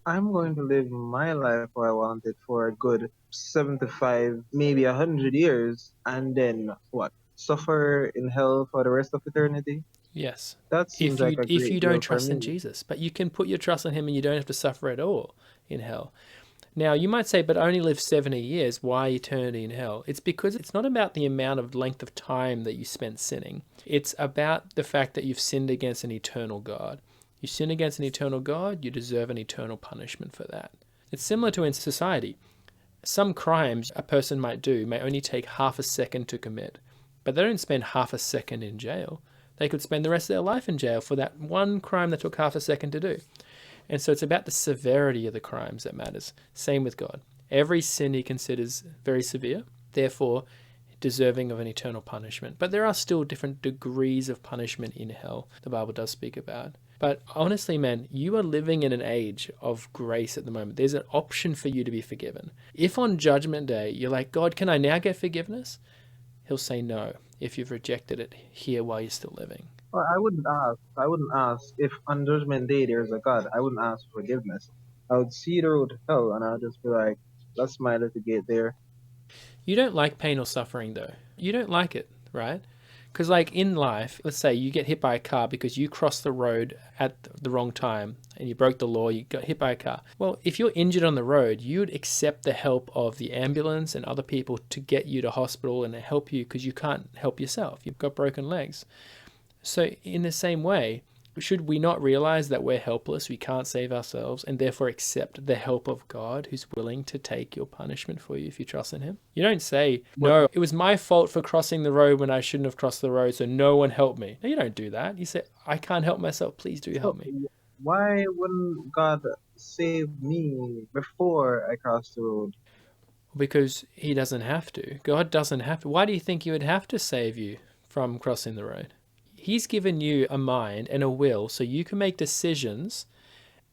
I'm going to live my life how I want it for a good 75, maybe 100 years, and then what? Suffer in hell for the rest of eternity? Yes. That seems like a If you great don't deal for trust in me. Jesus, but you can put your trust in him and you don't have to suffer at all in hell. Now, you might say, but I only live 70 years. Why eternity in hell? It's because it's not about the amount of length of time that you spent sinning. It's about the fact that you've sinned against an eternal God. You sin against an eternal God, you deserve an eternal punishment for that. It's similar to in society. Some crimes a person might do may only take half a second to commit, but they don't spend half a second in jail. They could spend the rest of their life in jail for that one crime that took half a second to do. And so it's about the severity of the crimes that matters. Same with God. Every sin he considers very severe, therefore deserving of an eternal punishment. But there are still different degrees of punishment in hell, the Bible does speak about. But honestly, man, you are living in an age of grace at the moment. There's an option for you to be forgiven. If on Judgment Day you're like, God, can I now get forgiveness? He'll say no if you've rejected it here while you're still living. Well, I wouldn't ask. I wouldn't ask if on Judgment Day there's a God. I wouldn't ask for forgiveness. I would see the road to hell, and I'd just be like, "That's my little gate there." You don't like pain or suffering though. You don't like it, right? Because, like in life, let's say you get hit by a car because you crossed the road at the wrong time and you broke the law, you got hit by a car. Well, if you're injured on the road, you'd accept the help of the ambulance and other people to get you to hospital and help you because you can't help yourself. You've got broken legs. So, in the same way, should we not realize that we're helpless, we can't save ourselves, and therefore accept the help of God who's willing to take your punishment for you if you trust in Him? You don't say, But, no, it was my fault for crossing the road when I shouldn't have crossed the road, so no one helped me. No, you don't do that. You say, I can't help myself, please do but help me. why wouldn't God save me before I cross the road? Because He doesn't have to. God doesn't have to. Why do you think He would have to save you from crossing the road? He's given you a mind and a will so you can make decisions.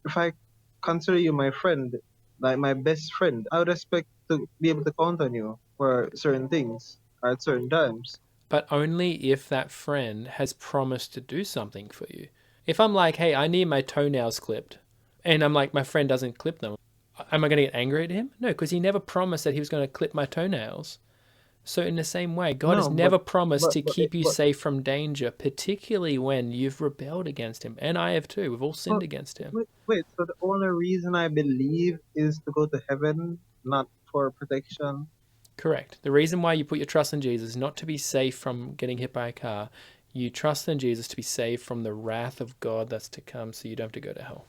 If I consider you my friend, like my best friend, I would expect to be able to count on you for certain things at certain times. But only if that friend has promised to do something for you. If I'm like, hey, I need my toenails clipped, and I'm like, my friend doesn't clip them, am I going to get angry at him? No, because he never promised that he was going to clip my toenails. So, in the same way, God has No, never promised to it, keep you but, safe from danger, particularly when you've rebelled against Him. And I have too. We've all sinned but against Him. wait. So the only reason I believe is to go to heaven, not for protection. Correct. The reason why you put your trust in Jesus is not to be safe from getting hit by a car. You trust in Jesus to be saved from the wrath of God that's to come so you don't have to go to hell.